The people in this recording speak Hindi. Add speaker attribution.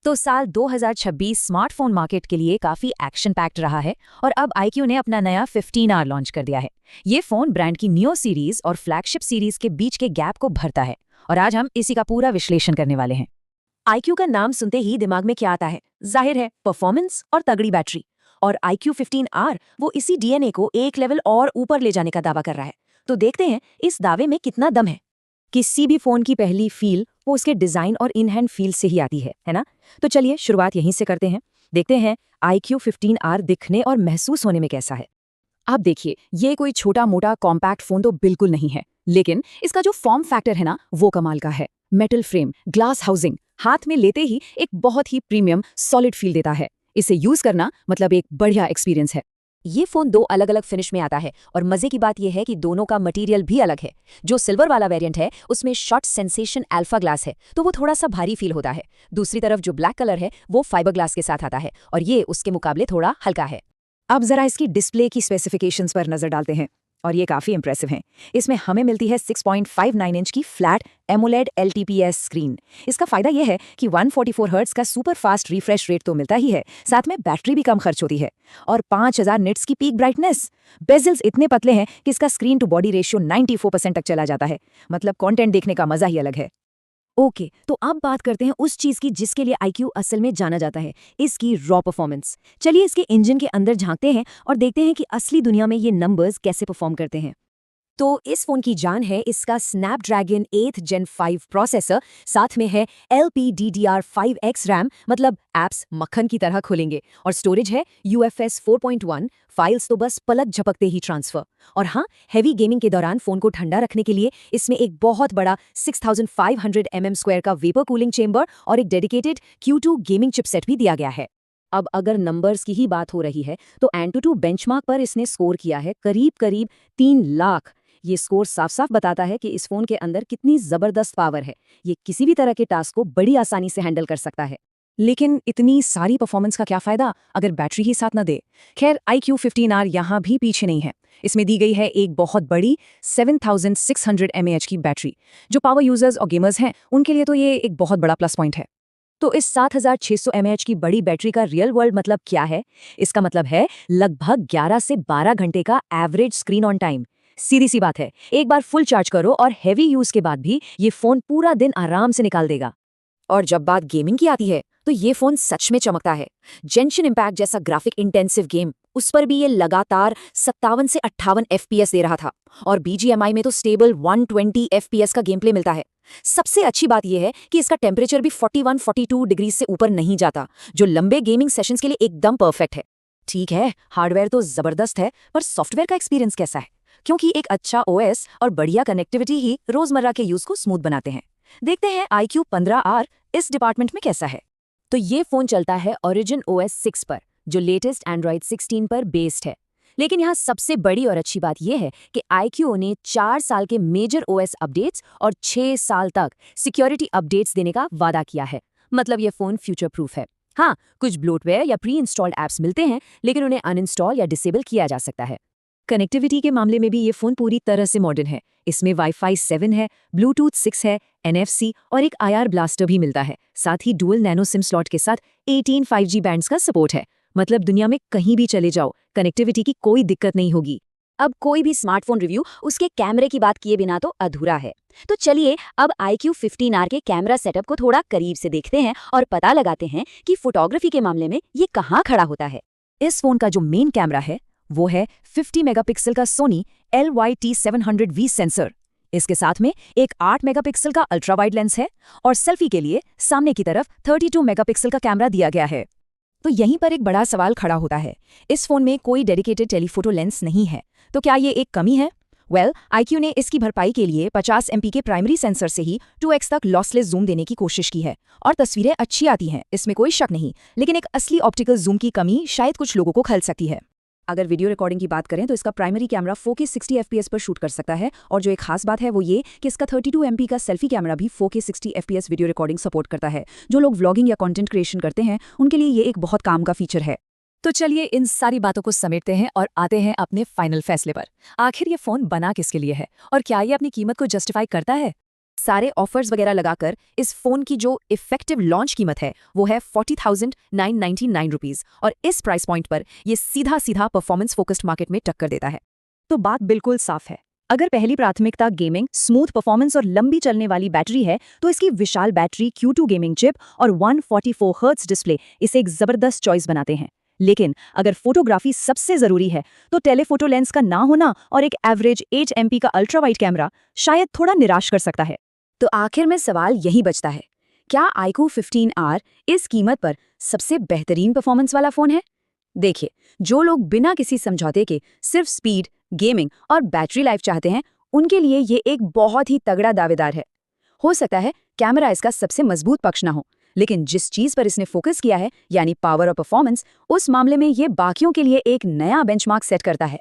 Speaker 1: तो साल 2026 स्मार्टफोन मार्केट के लिए काफी एक्शन पैक्ड रहा है और अब iQOO ने अपना नया 15R लॉन्च कर दिया है। ये फोन ब्रांड की नियो सीरीज और फ्लैगशिप सीरीज के बीच के गैप को भरता है और आज हम इसी का पूरा विश्लेषण करने वाले हैं।
Speaker 2: iQOO का नाम सुनते ही दिमाग में क्या आता है? जाहिर है परफॉर्मेंस और तगड़ी बैटरी। और iQOO 15R वो इसी डीएनए को एक लेवल और ऊपर ले जाने का दावा कर रहा है। तो देखते हैं इस दावे में कितना दम है। किसी भी फोन की पहली फील वो उसके डिजाइन और इन हैंड फील से ही आती है ना? तो चलिए शुरुआत यहीं से करते हैं। देखते हैं iQOO 15R दिखने और महसूस होने में कैसा है। आप देखिए, ये कोई छोटा मोटा कॉम्पैक्ट फोन तो बिल्कुल नहीं है, लेकिन इसका जो फॉर्म फैक्टर है ना, वो कमाल का है। मेटल फ्रेम, ग्लास हाउसिंग, हाथ में लेते ही एक बहुत ही प्रीमियम सॉलिड फील देता है। इसे यूज करना मतलब एक बढ़िया एक्सपीरियंस है। ये फोन दो अलग अलग फिनिश में आता है और मजे की बात यह है कि दोनों का मटेरियल भी अलग है। जो सिल्वर वाला वेरिएंट है उसमें शॉर्ट सेंसेशन अल्फा ग्लास है, तो वो थोड़ा सा भारी फील होता है। दूसरी तरफ जो ब्लैक कलर है वो फाइबर ग्लास के साथ आता है और ये उसके मुकाबले थोड़ा हल्का है। अब जरा इसकी डिस्प्ले की स्पेसिफिकेशंस पर नजर डालते हैं और ये काफी इंप्रेसिव हैं। इसमें हमें मिलती है 6.59 इंच की फ्लैट एमोलेड LTPS स्क्रीन। इसका फायदा यह है कि 144 हर्ट्ज का सुपर फास्ट रिफ्रेश रेट तो मिलता ही है, साथ में बैटरी भी कम खर्च होती है और 5000 निट्स की पीक ब्राइटनेस। बेजल्स इतने पतले हैं कि इसका स्क्रीन टू बॉडी रेशियो 94% तक चला जाता है। मतलब कंटेंट देखने का मजा ही अलग है। ओके, तो अब बात करते हैं उस चीज की जिसके लिए iQOO असल में जाना जाता है, इसकी रॉ परफॉर्मेंस। चलिए इसके इंजन के अंदर झांकते हैं और देखते हैं कि असली दुनिया में ये नंबर्स कैसे परफॉर्म करते हैं। तो इस फोन की जान है इसका स्नैपड्रैगन 8th Gen 5 प्रोसेसर, साथ में है LPDDR5X रैम, मतलब एप्स मक्खन की तरह खुलेंगे, और स्टोरेज है UFS 4.1, फाइल्स तो बस पलक झपकते ही ट्रांसफर। और हाँ, हैवी गेमिंग के दौरान फोन को ठंडा रखने के लिए इसमें एक बहुत बड़ा 6500 mm² का वेपर कूलिंग चेंबर और एक डेडिकेटेड Q2 गेमिंग चिपसेट भी दिया गया है। अब अगर नंबर्स की ही बात हो रही है तो AnTuTu बेंचमार्क पर इसने स्कोर किया है करीब 3 लाख। ये स्कोर साफ साफ बताता है कि इस फोन के अंदर कितनी जबरदस्त पावर है। ये किसी भी तरह के टास्क को बड़ी आसानी से हैंडल कर सकता है। लेकिन इतनी सारी परफॉर्मेंस का क्या फायदा अगर बैटरी ही साथ न दे? खैर, iQOO 15R यहाँ भी पीछे नहीं है। इसमें दी गई है एक बहुत बड़ी 7600 mAh की बैटरी। जो पावर यूजर्स और गेमर्स हैं उनके लिए तो ये एक बहुत बड़ा प्लस पॉइंट है। तो इस 7600 mAh की बड़ी बैटरी का रियल वर्ल्ड मतलब क्या है? इसका मतलब है लगभग 11 से 12 घंटे का एवरेज स्क्रीन ऑन टाइम। सीधी सी बात है, एक बार फुल चार्ज करो और हैवी यूज के बाद भी ये फोन पूरा दिन आराम से निकाल देगा। और जब बात गेमिंग की आती है तो ये फोन सच में चमकता है। जेंशिन इम्पैक्ट जैसा ग्राफिक इंटेंसिव गेम, उस पर भी ये लगातार 57 से 58 FPS दे रहा था और BGMI में तो स्टेबल 120 FPS का गेम प्ले मिलता है। सबसे अच्छी बात यह है कि इसका टेम्परेचर भी 41-42 डिग्री से ऊपर नहीं जाता, जो लंबे गेमिंग सेशंस के लिए एकदम परफेक्ट है। ठीक है, हार्डवेयर तो जबरदस्त है, पर सॉफ्टवेयर का एक्सपीरियंस कैसा है? क्योंकि एक अच्छा OS और बढ़िया कनेक्टिविटी ही रोजमर्रा के यूज को स्मूथ बनाते हैं। देखते हैं iQOO 15R इस डिपार्टमेंट में कैसा है। तो ये फोन चलता है Origin OS 6 पर, जो लेटेस्ट Android 16 पर बेस्ड है। लेकिन यहाँ सबसे बड़ी और अच्छी बात यह है कि iQOO ने 4 साल के मेजर OS अपडेट्स और 6 साल तक सिक्योरिटी अपडेट्स देने का वादा किया है। मतलब ये फोन फ्यूचर प्रूफ है। हाँ, कुछ ब्लोटवेयर या प्री इंस्टॉल्ड ऐप्स मिलते हैं, लेकिन उन्हें अनइंस्टॉल या डिसेबल किया जा सकता है। कनेक्टिविटी के मामले में भी ये फोन पूरी तरह से मॉडर्न है। इसमें Wi-Fi 7 है, Bluetooth 6 है, NFC और एक IR ब्लास्टर भी मिलता है। साथ ही डुअल नैनो सिम स्लॉट के साथ 18 5G बैंड्स का सपोर्ट है। मतलब दुनिया में कहीं भी चले जाओ, कनेक्टिविटी की कोई दिक्कत नहीं होगी। अब कोई भी स्मार्टफोन रिव्यू उसके कैमरे की बात किए बिना तो अधूरा है। तो चलिए अब iQOO 15R के कैमरा सेटअप को थोड़ा करीब से देखते हैं और पता लगाते हैं कि फोटोग्राफी के मामले में ये कहाँ खड़ा होता है। इस फोन का जो मेन कैमरा है वो है 50 मेगापिक्सल का सोनी LYT700V सेंसर। इसके साथ में एक 8 मेगापिक्सल का अल्ट्रा वाइड लेंस है और सेल्फी के लिए सामने की तरफ 32 मेगापिक्सल का कैमरा दिया गया है। तो यहीं पर एक बड़ा सवाल खड़ा होता है, इस फोन में कोई डेडिकेटेड टेलीफोटो लेंस नहीं है, तो क्या ये एक कमी है? iQOO ने इसकी भरपाई के लिए 50 MP के प्राइमरी सेंसर से ही 2x तक लॉसलेस जूम देने की कोशिश की है और तस्वीरें अच्छी आती हैं, इसमें कोई शक नहीं। लेकिन एक असली ऑप्टिकल जूम की कमी शायद कुछ लोगों को खल सकती है। अगर वीडियो रिकॉर्डिंग की बात करें तो इसका प्राइमरी कैमरा 4K 60 FPS पर शूट कर सकता है, और जो एक खास बात है वो ये कि इसका 32 MP का सेल्फी कैमरा भी 4K 60 FPS video recording support करता है। जो लोग व्लॉगिंग या कंटेंट क्रिएशन करते हैं उनके लिए ये एक बहुत काम का फीचर है। तो चलिए इन सारी बातों को समेटते हैं और आते हैं अपने फाइनल फैसले पर। आखिर ये फोन बना किसके लिए है और क्या ये अपनी कीमत को जस्टिफाई करता है?
Speaker 1: सारे ऑफर्स वगैरह लगाकर इस फोन की जो इफेक्टिव लॉन्च कीमत है वो है 40,999 रुपीज, और इस प्राइस पॉइंट पर ये सीधा सीधा परफॉर्मेंस फोकस्ड मार्केट में टक्कर देता है।
Speaker 2: तो बात बिल्कुल साफ है। अगर पहली प्राथमिकता गेमिंग, स्मूथ परफॉर्मेंस और लंबी चलने वाली बैटरी है, तो इसकी विशाल बैटरी, Q2 गेमिंग चिप और 144 हर्ट्ज डिस्प्ले इसे एक जबरदस्त चॉइस बनाते हैं। लेकिन अगर फोटोग्राफी सबसे जरूरी है, तो टेलीफोटो लेंस का ना होना और एक एवरेज 8 MP का अल्ट्रा वाइड कैमरा शायद थोड़ा निराश कर सकता है।
Speaker 1: तो आखिर में सवाल यही बचता है, क्या iQOO 15R इस कीमत पर सबसे बेहतरीन परफॉर्मेंस वाला फोन है? देखिए, जो लोग बिना किसी समझौते के सिर्फ स्पीड, गेमिंग और बैटरी लाइफ चाहते हैं, उनके लिए ये एक बहुत ही तगड़ा दावेदार है। हो सकता है कैमरा इसका सबसे मजबूत पक्ष ना हो, लेकिन जिस चीज पर इसने फोकस किया है, यानी पावर और परफॉर्मेंस, उस मामले में ये बाकियों के लिए एक नया बेंचमार्क सेट करता है।